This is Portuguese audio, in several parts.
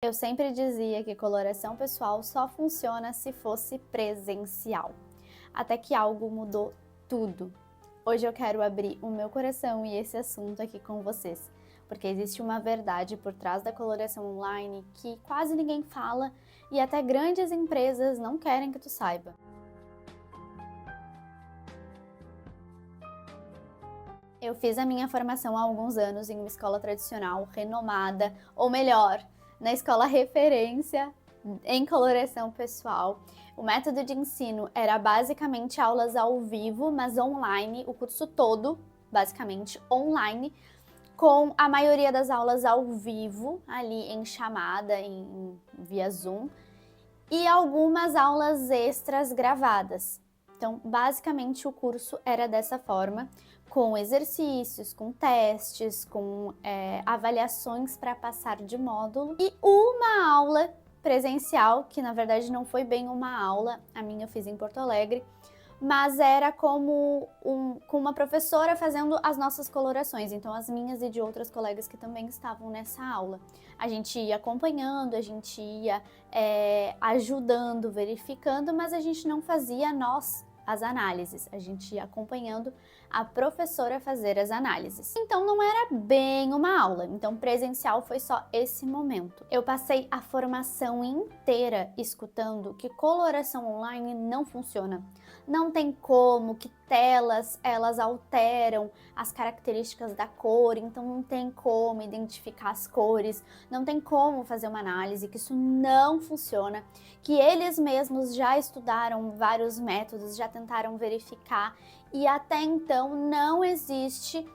Eu sempre dizia que coloração pessoal só funciona se fosse presencial, até que algo mudou tudo. Hoje eu quero abrir o meu coração e esse assunto aqui com vocês, porque existe uma verdade por trás da coloração online que quase ninguém fala e até grandes empresas não querem que tu saiba. Eu fiz a minha formação há alguns anos em uma escola tradicional, renomada, ou melhor, na escola referência em coloração pessoal. O método de ensino era basicamente aulas ao vivo, mas online, o curso todo, basicamente online, com a maioria das aulas ao vivo, ali em chamada, via Zoom, e algumas aulas extras gravadas. Então, basicamente, o curso era dessa forma, com exercícios, com testes, com avaliações para passar de módulo e uma aula presencial, que na verdade não foi bem uma aula, a minha eu fiz em Porto Alegre, mas era como com uma professora fazendo as nossas colorações, então as minhas e de outras colegas que também estavam nessa aula. A gente ia acompanhando, a gente ia ajudando, verificando, mas a gente não fazia nós as análises, a gente ia acompanhando a professora fazer as análises. Então não era bem uma aula, então presencial foi só esse momento. Eu passei a formação inteira escutando que coloração online não funciona. Não tem como, que telas elas alteram as características da cor, então não tem como identificar as cores, não tem como fazer uma análise, que isso não funciona, que eles mesmos já estudaram vários métodos, já tentaram verificar e até então não existe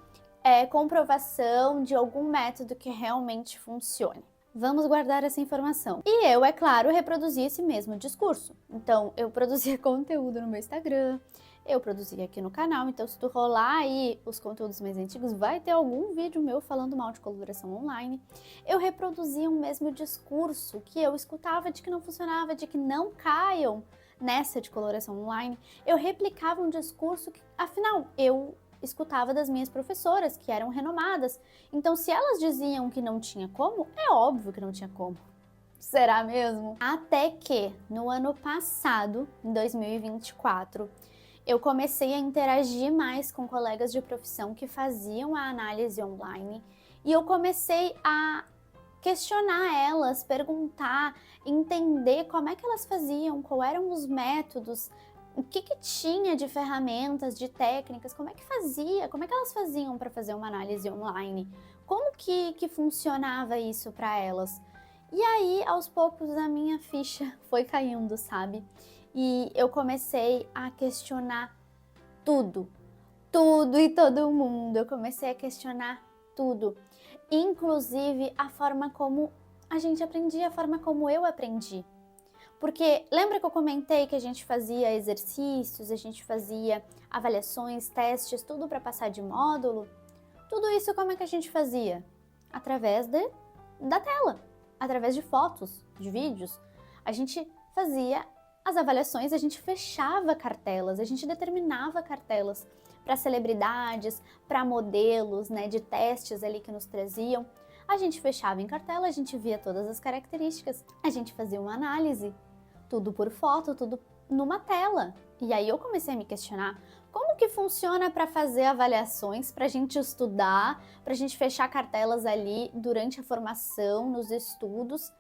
comprovação de algum método que realmente funcione. Vamos guardar essa informação. E eu, é claro, reproduzi esse mesmo discurso. Então, eu produzia conteúdo no meu Instagram, eu produzia aqui no canal, então se tu rolar aí os conteúdos mais antigos, vai ter algum vídeo meu falando mal de coloração online. Eu reproduzia o mesmo discurso que eu escutava de que não funcionava, de que não caiam nessa de coloração online. Eu replicava um discurso que, afinal, eu escutava das minhas professoras, que eram renomadas. Então, se elas diziam que não tinha como, é óbvio que não tinha como. Será mesmo? Até que, no ano passado, em 2024, eu comecei a interagir mais com colegas de profissão que faziam a análise online e eu comecei a questionar elas, perguntar, entender como é que elas faziam, quais eram os métodos, o que tinha de ferramentas, de técnicas, como é que fazia, como é que elas faziam para fazer uma análise online, como que funcionava isso para elas. E aí, aos poucos, a minha ficha foi caindo, sabe? E eu comecei a questionar tudo, tudo e todo mundo. Eu comecei a questionar tudo, inclusive a forma como a gente aprendia, a forma como eu aprendi. Porque lembra que eu comentei que a gente fazia exercícios, a gente fazia avaliações, testes, tudo para passar de módulo? Tudo isso como é que a gente fazia? Através da tela, através de fotos, de vídeos. A gente fazia as avaliações, a gente fechava cartelas, a gente determinava cartelas para celebridades, para modelos, né, de testes ali que nos traziam. A gente fechava em cartela, a gente via todas as características, a gente fazia uma análise, tudo por foto, tudo numa tela. E aí eu comecei a me questionar como que funciona para fazer avaliações, para a gente estudar, para a gente fechar cartelas ali durante a formação, nos estudos,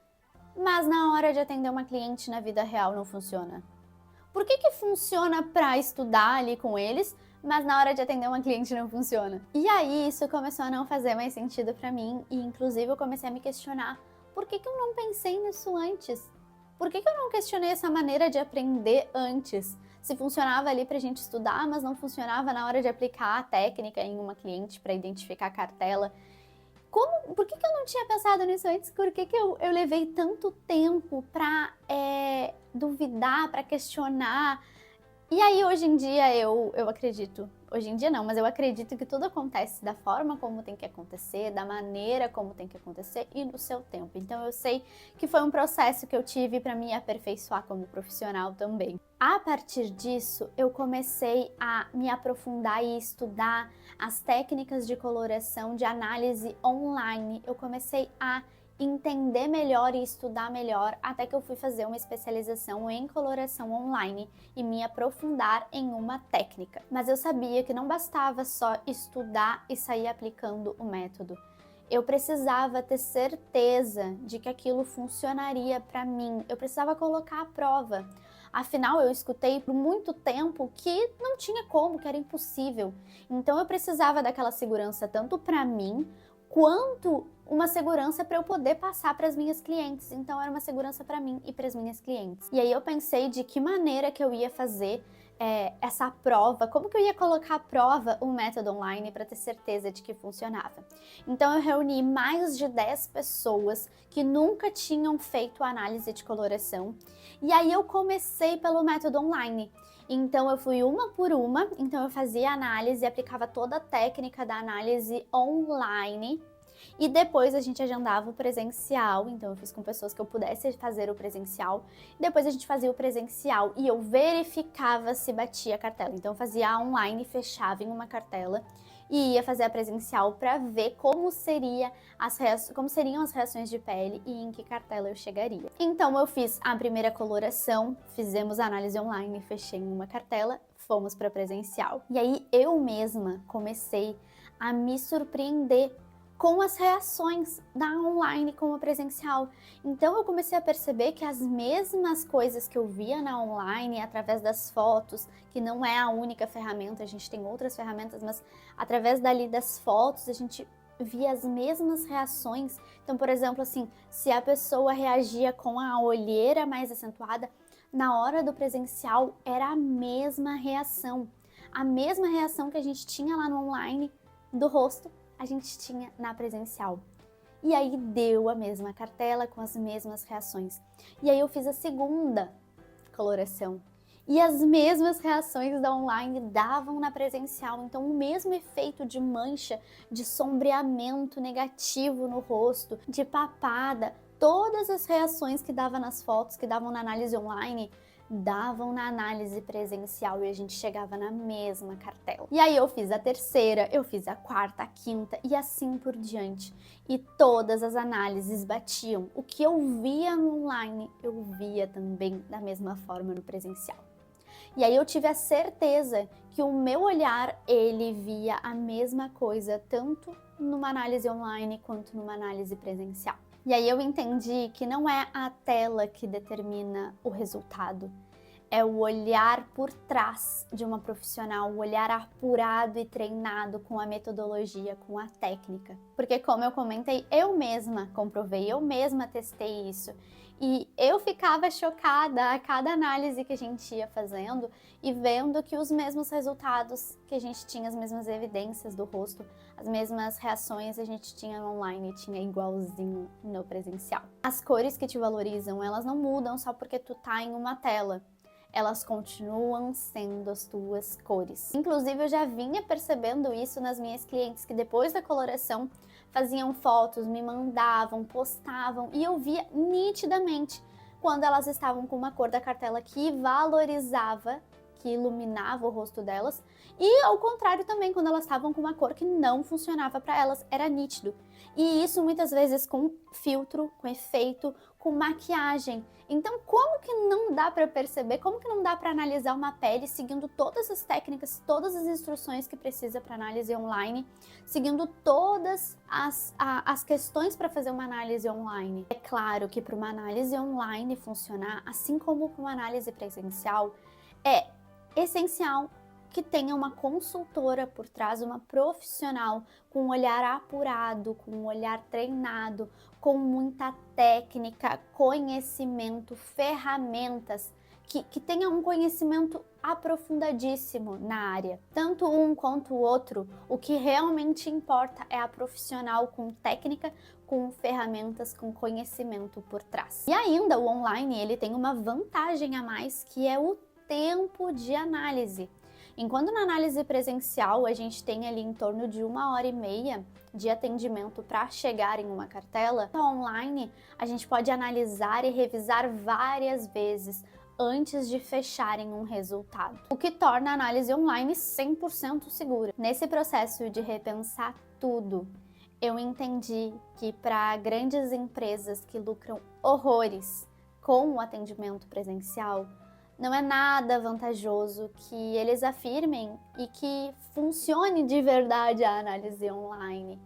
mas na hora de atender uma cliente na vida real não funciona. Por que funciona para estudar ali com eles, mas na hora de atender uma cliente não funciona? E aí isso começou a não fazer mais sentido para mim e inclusive eu comecei a me questionar por que eu não pensei nisso antes? Por que eu não questionei essa maneira de aprender antes? Se funcionava ali pra gente estudar, mas não funcionava na hora de aplicar a técnica em uma cliente para identificar a cartela. Por que eu não tinha pensado nisso antes? Por que eu levei tanto tempo para duvidar, para questionar? E aí, hoje em dia, eu acredito, hoje em dia não, mas eu acredito que tudo acontece da forma como tem que acontecer, da maneira como tem que acontecer e no seu tempo. Então eu sei que foi um processo que eu tive para me aperfeiçoar como profissional também. A partir disso, eu comecei a me aprofundar e estudar as técnicas de coloração, de análise online. Eu comecei a entender melhor e estudar melhor, até que eu fui fazer uma especialização em coloração online e me aprofundar em uma técnica. Mas eu sabia que não bastava só estudar e sair aplicando o método. Eu precisava ter certeza de que aquilo funcionaria para mim, eu precisava colocar à prova. Afinal, eu escutei por muito tempo que não tinha como, que era impossível. Então eu precisava daquela segurança tanto para mim, quanto uma segurança para eu poder passar para as minhas clientes. Então era uma segurança para mim e para as minhas clientes. E aí eu pensei de que maneira que eu ia fazer essa prova, como que eu ia colocar à prova o método online para ter certeza de que funcionava. Então eu reuni mais de 10 pessoas que nunca tinham feito análise de coloração, e aí eu comecei pelo método online. Então eu fui uma por uma, então eu fazia análise, aplicava toda a técnica da análise online, e depois a gente agendava o presencial, então eu fiz com pessoas que eu pudesse fazer o presencial, depois a gente fazia o presencial e eu verificava se batia a cartela. Então eu fazia a online, fechava em uma cartela e ia fazer a presencial para ver como seriam as reações de pele e em que cartela eu chegaria. Então eu fiz a primeira coloração, fizemos a análise online, fechei em uma cartela, fomos para presencial. E aí eu mesma comecei a me surpreender com as reações da online com a presencial. Então eu comecei a perceber que as mesmas coisas que eu via na online, através das fotos, que não é a única ferramenta, a gente tem outras ferramentas, mas através dali das fotos a gente via as mesmas reações. Então, por exemplo, assim, se a pessoa reagia com a olheira mais acentuada, na hora do presencial era a mesma reação que a gente tinha lá no online do rosto, a gente tinha na presencial. E aí deu a mesma cartela com as mesmas reações. E aí eu fiz a segunda coloração. E as mesmas reações da online davam na presencial. Então o mesmo efeito de mancha, de sombreamento negativo no rosto, de papada, todas as reações que dava nas fotos, que davam na análise online, davam na análise presencial e a gente chegava na mesma cartela. E aí eu fiz a terceira, eu fiz a quarta, a quinta e assim por diante. E todas as análises batiam. O que eu via no online, eu via também da mesma forma no presencial. E aí eu tive a certeza que o meu olhar, ele via a mesma coisa, tanto numa análise online quanto numa análise presencial. E aí eu entendi que não é a tela que determina o resultado, é o olhar por trás de uma profissional, o olhar apurado e treinado com a metodologia, com a técnica. Porque como eu comentei, eu mesma comprovei, eu mesma testei isso. E eu ficava chocada a cada análise que a gente ia fazendo e vendo que os mesmos resultados que a gente tinha, as mesmas evidências do rosto, as mesmas reações a gente tinha no online, tinha igualzinho no presencial. As cores que te valorizam, elas não mudam só porque tu tá em uma tela. Elas continuam sendo as tuas cores. Inclusive, eu já vinha percebendo isso nas minhas clientes, que depois da coloração faziam fotos, me mandavam, postavam, e eu via nitidamente quando elas estavam com uma cor da cartela que valorizava, que iluminava o rosto delas, e ao contrário também, quando elas estavam com uma cor que não funcionava para elas, era nítido. E isso muitas vezes com filtro, com efeito, com maquiagem. Então, como que não dá para perceber, como que não dá para analisar uma pele seguindo todas as técnicas, todas as instruções que precisa para análise online, seguindo todas as questões para fazer uma análise online? É claro que para uma análise online funcionar, assim como para uma análise presencial, é essencial que tenha uma consultora por trás, uma profissional com um olhar apurado, com um olhar treinado, com muita técnica, conhecimento, ferramentas, que tenha um conhecimento aprofundadíssimo na área. Tanto um quanto o outro, o que realmente importa é a profissional com técnica, com ferramentas, com conhecimento por trás. E ainda o online, ele tem uma vantagem a mais, que é o tempo de análise. Enquanto na análise presencial a gente tem ali em torno de 1h30 de atendimento para chegar em uma cartela, online a gente pode analisar e revisar várias vezes antes de fechar em um resultado, o que torna a análise online 100% segura. Nesse processo de repensar tudo, eu entendi que para grandes empresas que lucram horrores com o atendimento presencial, não é nada vantajoso que eles afirmem e que funcione de verdade a análise online,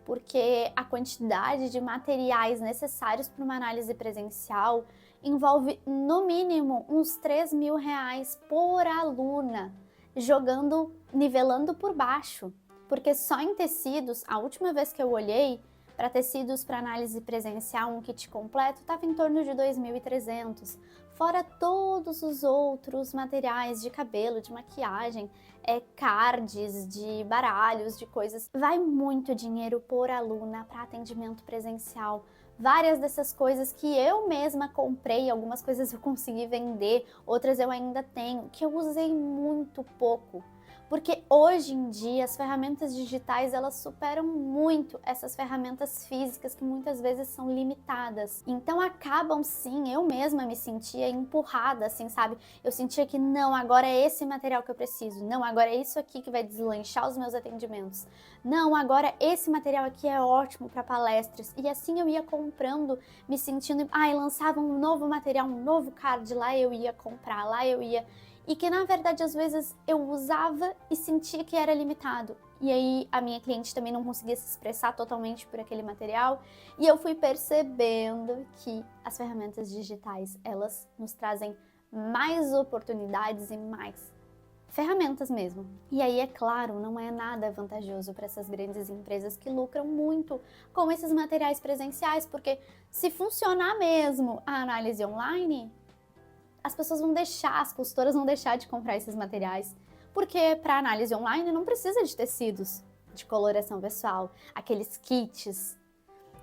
porque a quantidade de materiais necessários para uma análise presencial envolve no mínimo uns R$ 3.000 por aluna, nivelando por baixo. Porque só em tecidos, a última vez que eu olhei, para tecidos para análise presencial, um kit completo estava em torno de 2.300, fora todos os outros materiais de cabelo, de maquiagem, cards, de baralhos, de coisas. Vai muito dinheiro por aluna para atendimento presencial. Várias dessas coisas que eu mesma comprei, algumas coisas eu consegui vender, outras eu ainda tenho, que eu usei muito pouco. Porque hoje em dia as ferramentas digitais elas superam muito essas ferramentas físicas que muitas vezes são limitadas. Então acabam sim, eu mesma me sentia empurrada, assim, sabe? Eu sentia que não, agora é esse material que eu preciso. Não, agora é isso aqui que vai deslanchar os meus atendimentos. Não, agora esse material aqui é ótimo para palestras. E assim eu ia comprando, me sentindo, lançava um novo material, um novo card, lá eu ia comprar, lá eu ia... E que na verdade às vezes eu usava e sentia que era limitado. E aí a minha cliente também não conseguia se expressar totalmente por aquele material. E eu fui percebendo que as ferramentas digitais, elas nos trazem mais oportunidades e mais ferramentas mesmo. E aí, é claro, não é nada vantajoso para essas grandes empresas que lucram muito com esses materiais presenciais, porque se funcionar mesmo a análise online, as pessoas vão deixar, as consultoras vão deixar de comprar esses materiais, porque para análise online não precisa de tecidos de coloração pessoal, aqueles kits,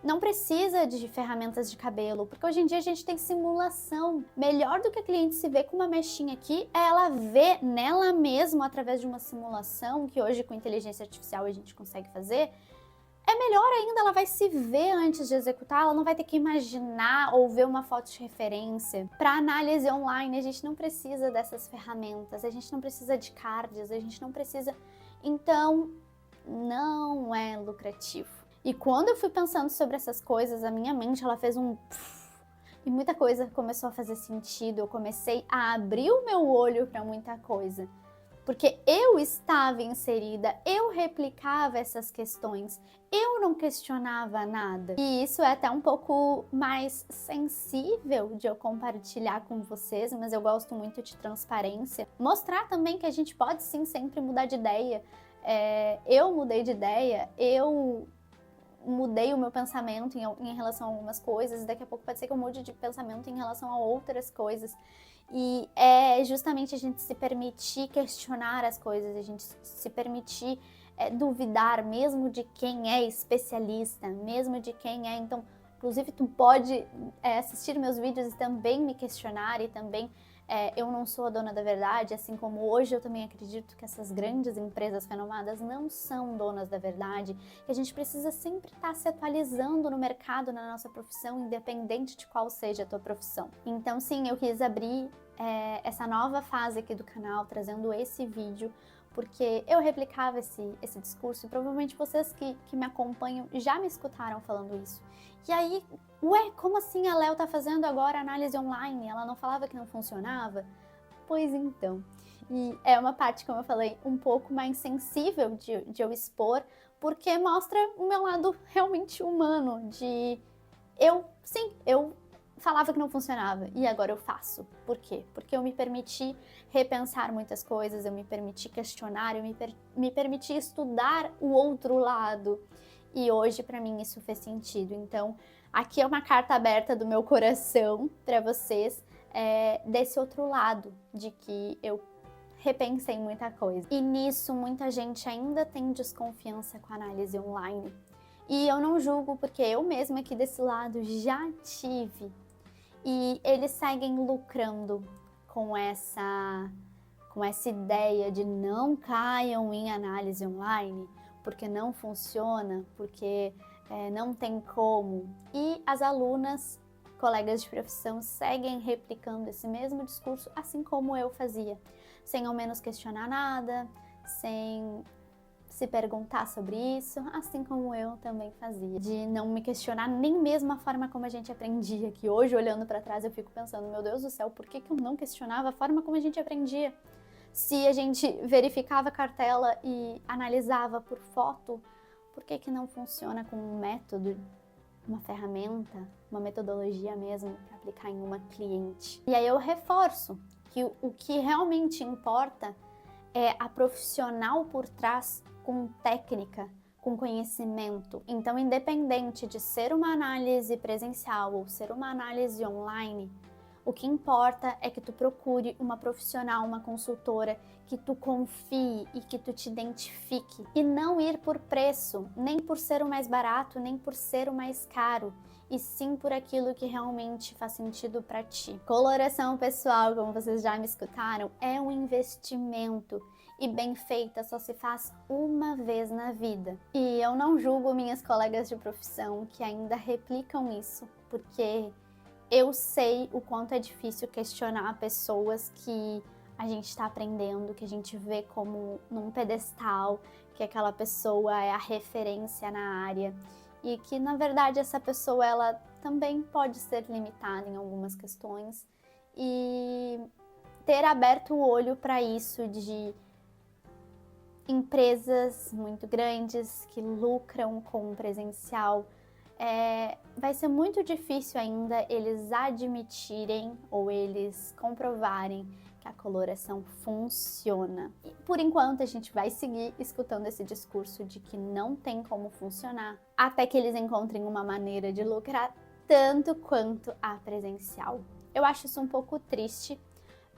não precisa de ferramentas de cabelo, porque hoje em dia a gente tem simulação. Melhor do que a cliente se ver com uma mechinha aqui, é ela ver nela mesma através de uma simulação, que hoje com inteligência artificial a gente consegue fazer. É melhor ainda, ela vai se ver antes de executar, ela não vai ter que imaginar ou ver uma foto de referência. Para análise online, a gente não precisa dessas ferramentas, a gente não precisa de cards, a gente não precisa... Então, não é lucrativo. E quando eu fui pensando sobre essas coisas, a minha mente, ela fez um... E muita coisa começou a fazer sentido, eu comecei a abrir o meu olho para muita coisa. Porque eu estava inserida, eu replicava essas questões, eu não questionava nada. E isso é até um pouco mais sensível de eu compartilhar com vocês, mas eu gosto muito de transparência. Mostrar também que a gente pode sim sempre mudar de ideia. Eu mudei de ideia, eu mudei o meu pensamento em relação a algumas coisas, daqui a pouco pode ser que eu mude de pensamento em relação a outras coisas. E é justamente a gente se permitir questionar as coisas, a gente se permitir duvidar, mesmo de quem é especialista, mesmo de quem é. Então, inclusive, tu pode assistir meus vídeos e também me questionar e também... eu não sou a dona da verdade, assim como hoje eu também acredito que essas grandes empresas renomadas não são donas da verdade, que a gente precisa sempre estar se atualizando no mercado, na nossa profissão, independente de qual seja a tua profissão. Então sim, eu quis abrir essa nova fase aqui do canal, trazendo esse vídeo, porque eu replicava esse discurso, e provavelmente vocês que me acompanham já me escutaram falando isso. E aí, como assim a Léo tá fazendo agora análise online? Ela não falava que não funcionava? Pois então, e é uma parte, como eu falei, um pouco mais sensível de eu expor, porque mostra o meu lado realmente humano, eu falava que não funcionava e agora eu faço. Por quê? Porque eu me permiti repensar muitas coisas, eu me permiti questionar, eu me permiti estudar o outro lado. E hoje, para mim, isso fez sentido. Então, aqui é uma carta aberta do meu coração para vocês, desse outro lado, de que eu repensei muita coisa. E nisso, muita gente ainda tem desconfiança com a análise online. E eu não julgo, porque eu mesma aqui desse lado já tive. E eles seguem lucrando com essa ideia de não caiam em análise online, porque não funciona, porque não tem como. E as alunas, colegas de profissão, seguem replicando esse mesmo discurso, assim como eu fazia, sem ao menos questionar nada, sem se perguntar sobre isso, assim como eu também fazia, de não me questionar nem mesmo a forma como a gente aprendia, que hoje, olhando para trás, eu fico pensando, meu Deus do céu, por que eu não questionava a forma como a gente aprendia? Se a gente verificava a cartela e analisava por foto, por que não funciona com um método, uma ferramenta, uma metodologia mesmo para aplicar em uma cliente? E aí eu reforço que o que realmente importa é a profissional por trás com técnica, com conhecimento. Então, independente de ser uma análise presencial ou ser uma análise online, o que importa é que tu procure uma profissional, uma consultora, que tu confie e que tu te identifique. E não ir por preço, nem por ser o mais barato, nem por ser o mais caro, e sim por aquilo que realmente faz sentido para ti. Coloração pessoal, como vocês já me escutaram, é um investimento. E bem feita só se faz uma vez na vida. E eu não julgo minhas colegas de profissão que ainda replicam isso, porque eu sei o quanto é difícil questionar pessoas que a gente está aprendendo, que a gente vê como num pedestal, que aquela pessoa é a referência na área e que, na verdade, essa pessoa ela também pode ser limitada em algumas questões, e ter aberto o olho para isso de empresas muito grandes que lucram com o presencial, vai ser muito difícil ainda eles admitirem ou eles comprovarem que a coloração funciona. E por enquanto a gente vai seguir escutando esse discurso de que não tem como funcionar, até que eles encontrem uma maneira de lucrar tanto quanto a presencial. Eu acho isso um pouco triste,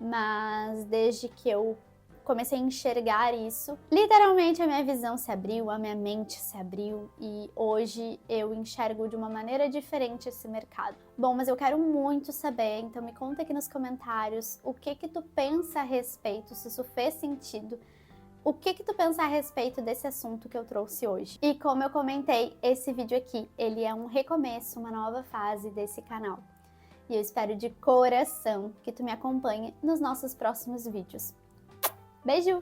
mas desde que eu comecei a enxergar isso, literalmente a minha visão se abriu, a minha mente se abriu e hoje eu enxergo de uma maneira diferente esse mercado. Bom, mas eu quero muito saber, então me conta aqui nos comentários o que tu pensa a respeito, se isso fez sentido, o que tu pensa a respeito desse assunto que eu trouxe hoje. E como eu comentei, esse vídeo aqui, ele é um recomeço, uma nova fase desse canal. E eu espero de coração que tu me acompanhe nos nossos próximos vídeos. Beijo!